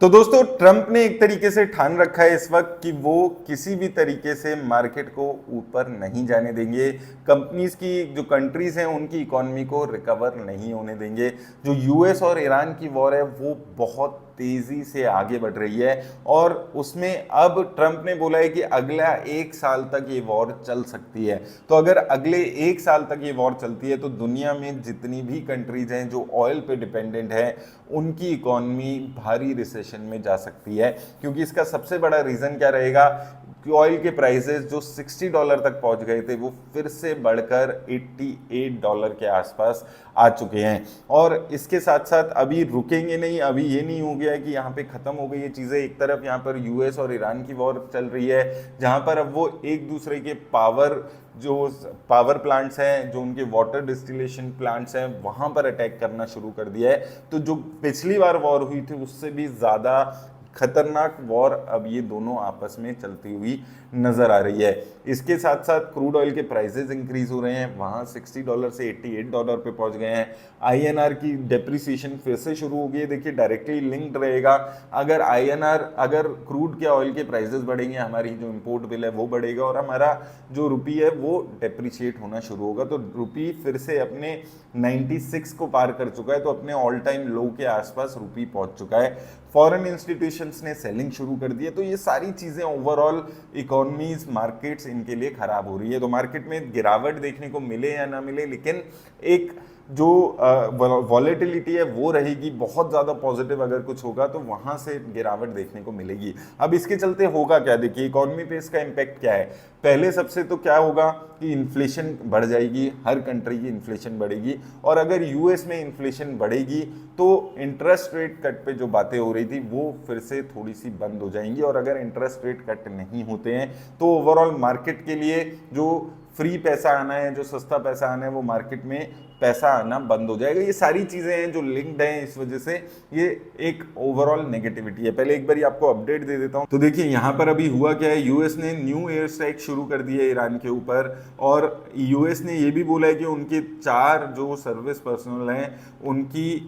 तो दोस्तों ट्रंप ने एक तरीके से ठान रखा है इस वक्त कि वो किसी भी तरीके से मार्केट को ऊपर नहीं जाने देंगे। कंपनीज की जो कंट्रीज हैं उनकी इकोनॉमी को रिकवर नहीं होने देंगे। जो यूएस और ईरान की वॉर है वो बहुत तेजी से आगे बढ़ रही है और उसमें अब ट्रंप ने बोला है कि अगला 1 साल तक ये वॉर चल सकती है। तो अगर अगले 1 साल तक ये वॉर चलती है तो दुनिया में जितनी भी कंट्रीज हैं जो ऑयल पे डिपेंडेंट है उनकी इकोनॉमी भारी रिसेशन में जा सकती है। क्योंकि इसका सबसे बड़ा रीजन क्या रहेगा कि ऑयल के प्राइसेस जो $60 तक पहुंच गए थे वो फिर से बढ़कर $88 के आसपास आ चुके हैं। और इसके साथ साथ अभी रुकेंगे नहीं, अभी ये नहीं हो गया कि यहाँ पे खत्म हो गई ये चीज़ें। एक तरफ यहाँ पर यूएस और ईरान की वॉर चल रही है जहाँ पर अब वो एक दूसरे के पावर प्लांट्स हैं, जो उनके वाटर डिस्टिलेशन प्लांट्स हैं, वहाँ पर अटैक करना शुरू कर दिया है। तो जो पिछली बार वॉर हुई थी उससे भी ज़्यादा खतरनाक वॉर अब ये दोनों आपस में चलती हुई नजर आ रही है। इसके साथ साथ क्रूड ऑयल के प्राइसेस इंक्रीज हो रहे हैं, वहाँ $60 से $88 पे पहुंच गए हैं। आईएनआर की डेप्रिसिएशन फिर से शुरू हो गई है। देखिए डायरेक्टली लिंक्ड रहेगा, अगर क्रूड के ऑयल के प्राइसेस बढ़ेंगे हमारी जो इंपोर्ट बिल है वो बढ़ेगा और हमारा जो रुपी है वो डेप्रिशिएट होना शुरू होगा। तो रुपी फिर से अपने 96 को पार कर चुका है, तो अपने ऑल टाइम लो के आसपास रुपी पहुंच चुका है। फॉरेन इंस्टीट्यूशंस ने सेलिंग शुरू कर दी है। तो ये सारी चीजें ओवरऑल इकोनॉमीज मार्केट्स इनके लिए खराब हो रही है। तो मार्केट में गिरावट देखने को मिले या ना मिले, लेकिन एक जो वॉलेटिलिटी है वो रहेगी। बहुत ज़्यादा पॉजिटिव अगर कुछ होगा तो वहाँ से गिरावट देखने को मिलेगी। अब इसके चलते होगा क्या, देखिए इकोनॉमी पे इसका इम्पैक्ट क्या है। पहले सबसे तो क्या होगा कि इन्फ्लेशन बढ़ जाएगी, हर कंट्री की इन्फ्लेशन बढ़ेगी। और अगर यूएस में इन्फ्लेशन बढ़ेगी तो इंटरेस्ट रेट कट पे जो बातें हो रही थी वो फिर से थोड़ी सी बंद हो जाएंगी। और अगर इंटरेस्ट रेट कट नहीं होते हैं तो ओवरऑल मार्केट के लिए जो फ्री पैसा आना है, जो सस्ता पैसा आना है, वो मार्केट में पैसा आना बंद हो जाएगा। ये सारी चीजें हैं जो लिंक्ड हैं, इस वजह से ये एक ओवरऑल नेगेटिविटी है। पहले एक बार आपको अपडेट दे देता हूं। तो देखिए यहाँ पर अभी हुआ क्या है, यूएस ने न्यू एयर स्ट्राइक शुरू कर दी है ईरान के ऊपर। और यूएस ने ये भी बोला है कि उनके 4 जो सर्विस पर्सनल हैं उनकी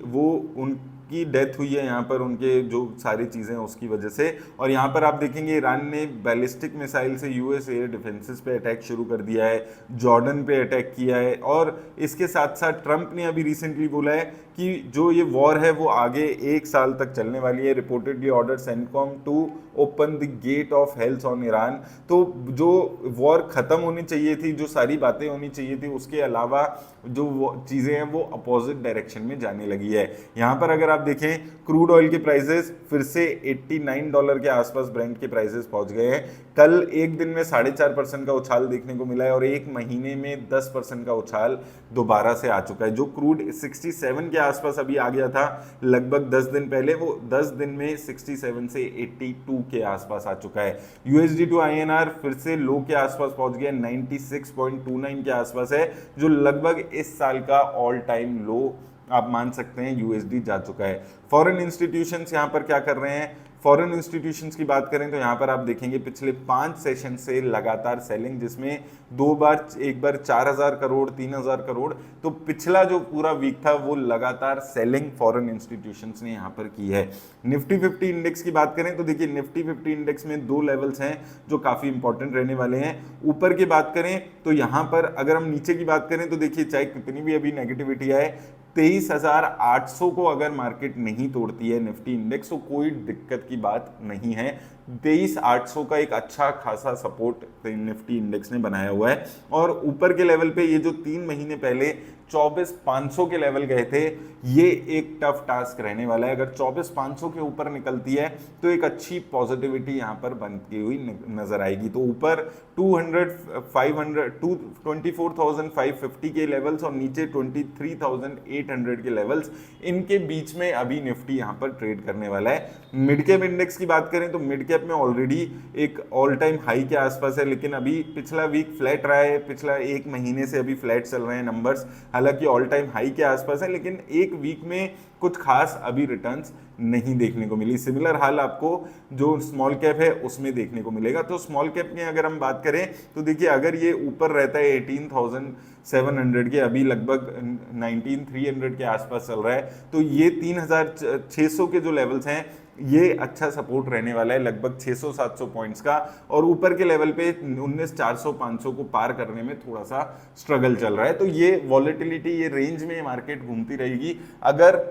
डेथ हुई है यहाँ पर, उनके जो सारी चीज़ें उसकी वजह से। और यहाँ पर आप देखेंगे ईरान ने बैलिस्टिक मिसाइल से यूएस एयर डिफेंसेस पे अटैक शुरू कर दिया है, जॉर्डन पे अटैक किया है। और इसके साथ साथ ट्रंप ने अभी रिसेंटली बोला है कि जो ये वॉर है वो आगे 1 साल तक चलने वाली है। Reportedly order CENTCOM to open the gate of health on Iran. तो जो वॉर खत्म होनी चाहिए थी, जो सारी बातें होनी चाहिए थी, उसके अलावा जो चीज़ें हैं वो अपोजिट डायरेक्शन में जाने लगी है। यहाँ पर अगर आप देखें क्रूड ऑयल के प्राइसेस फिर से $89 के आसपास ब्रेंट के प्राइसेस पहुंच गए हैं। कल एक दिन में 4.5% का उछाल देखने को मिला है और एक महीने में 10% का उछाल दोबारा से आ चुका है। जो क्रूड 67 के आसपास अभी आ गया था लगभग 10 दिन पहले, वो 10 दिन में 67 से 82 के आसपास आ चुका है। यूएसडी टू आईएनआर फिर से लो के आसपास पहुंच गया, 96.29 के आसपास है, जो लगभग इस साल का ऑल टाइम लो आप मान सकते हैं यूएसडी जा चुका है। फॉरेन इंस्टीट्यूशंस यहाँ पर क्या कर रहे हैं, फॉरेन इंस्टीट्यूशंस की बात करें तो यहाँ पर आप देखेंगे पिछले 5 सेशन से लगातार सेलिंग, जिसमें एक बार 4,000 करोड़, 3,000 करोड़। तो पिछला जो पूरा वीक था वो लगातार सेलिंग फॉरेन इंस्टीट्यूशंस ने यहाँ पर की है। निफ्टी 50 इंडेक्स की बात करें तो देखिए निफ्टी 50 इंडेक्स में 2 लेवल्स हैं जो काफी इंपॉर्टेंट रहने वाले हैं। ऊपर की बात करें तो यहाँ पर अगर हम नीचे की बात करें तो देखिए चाहे कितनी भी अभी नेगेटिविटी आए, 23,800 को अगर मार्केट नहीं तोड़ती है निफ्टी इंडेक्स तो कोई दिक्कत की बात नहीं है। 23,800 का एक अच्छा खासा सपोर्ट निफ्टी इंडेक्स ने बनाया हुआ है। और ऊपर के लेवल पे ये जो 3 महीने पहले 24,500 के लेवल गए थे, ये एक टफ टास्क रहने वाला है। अगर 24,500 के ऊपर निकलती है तो एक अच्छी पॉजिटिविटी यहाँ पर बनती हुई नजर आएगी। तो ऊपर 24,550 के लेवल्स और नीचे 23,800 के लेवल्स, इनके बीच में अभी निफ्टी यहाँ पर ट्रेड करने वाला है। मिड कैप इंडेक्स की बात करें तो मिड कैप में ऑलरेडी एक ऑल टाइम हाई के आसपास है, लेकिन अभी पिछला वीक फ्लैट रहा है, पिछला एक महीने से अभी फ्लैट चल रहे हैं नंबर्स। हालांकि ऑल टाइम हाई के आसपास है, लेकिन एक वीक में कुछ खास अभी रिटर्न्स नहीं देखने को मिली। सिमिलर हाल आपको जो स्मॉल कैप है उसमें देखने को मिलेगा। तो स्मॉल कैप में अगर हम बात करें तो देखिए अगर ये ऊपर रहता है 18,700 के, अभी लगभग 19,300 के आसपास चल रहा है, तो ये 3,600 के जो लेवल्स हैं ये अच्छा सपोर्ट रहने वाला है लगभग 600-700 पॉइंट्स का, और ऊपर के लेवल पे 19,400-500 को पार करने में थोड़ा सा स्ट्रगल चल रहा है। तो ये वॉलेटिलिटी, ये रेंज में मार्केट घूमती रहेगी। अगर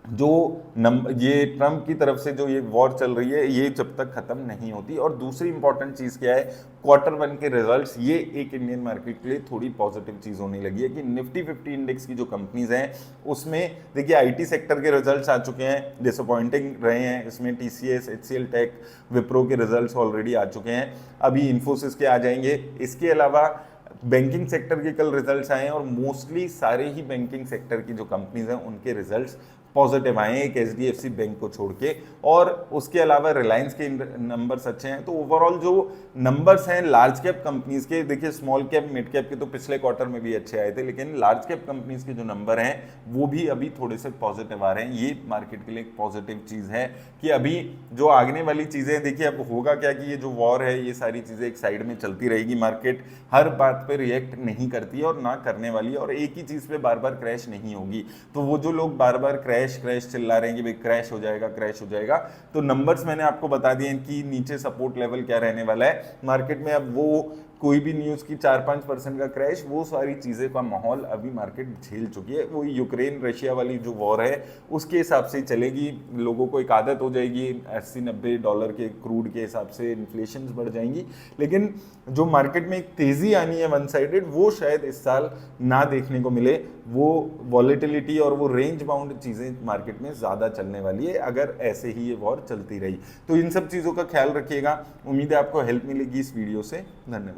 जो ये ट्रम्प की तरफ से जो ये वॉर चल रही है ये जब तक खत्म नहीं होती। और दूसरी इंपॉर्टेंट चीज क्या है, Q1 के रिजल्ट्स, ये एक इंडियन मार्केट के लिए थोड़ी पॉजिटिव चीज होने लगी है कि निफ्टी 50 इंडेक्स की जो कंपनीज हैं उसमें देखिए आईटी सेक्टर के रिजल्ट्स आ चुके हैं, डिसअपॉइंटिंग रहे हैं। इसमें टीसीएस, एचसीएल टेक, विप्रो के रिजल्ट्स ऑलरेडी आ चुके हैं, अभी इन्फोसिस के आ जाएंगे। इसके अलावा बैंकिंग सेक्टर के कल रिजल्ट्स आए हैं और मोस्टली सारे ही बैंकिंग सेक्टर की जो कंपनीज हैं उनके रिजल्ट्स पॉजिटिव आए हैं, एक एचडीएफसी बैंक को छोड़ के। और उसके अलावा रिलायंस के नंबर्स अच्छे हैं। तो ओवरऑल जो नंबर्स हैं लार्ज कैप कंपनीज के, देखिए स्मॉल कैप मिड कैप के तो पिछले क्वार्टर में भी अच्छे आए थे, लेकिन लार्ज कैप कंपनीज के जो नंबर हैं वो भी अभी थोड़े से पॉजिटिव आ रहे हैं। ये मार्केट के लिए एक पॉजिटिव चीज है कि अभी जो आगने वाली चीजें, देखिए अब होगा क्या कि ये जो वॉर है ये सारी चीजें एक साइड में चलती रहेगी। मार्केट हर बात पे रिएक्ट नहीं करती है और ना करने वाली है, और एक ही चीज पे बार बार क्रैश नहीं होगी। तो वो जो लोग बार बार क्रैश क्रैश चिल्ला रहे हैं कि भाई क्रैश हो जाएगा, क्रैश हो जाएगा, तो नंबर्स मैंने आपको बता दिए कि नीचे सपोर्ट लेवल क्या रहने वाला है मार्केट में। अब वो कोई भी न्यूज़ की 4-5% का क्रैश, वो सारी चीज़ें का माहौल अभी मार्केट झेल चुकी है। वो यूक्रेन रशिया वाली जो वॉर है उसके हिसाब से चलेगी, लोगों को एक आदत हो जाएगी, $80-90 के क्रूड के हिसाब से इन्फ्लेशन बढ़ जाएंगी। लेकिन जो मार्केट में एक तेज़ी आनी है वन साइडेड, वो शायद इस साल ना देखने को मिले। वो वॉलेटिलिटी और वो रेंज बाउंड चीज़ें मार्केट में ज़्यादा चलने वाली है अगर ऐसे ही ये वॉर चलती रही। तो इन सब चीज़ों का ख्याल रखिएगा। उम्मीद है आपको हेल्प मिलेगी इस वीडियो से। धन्यवाद।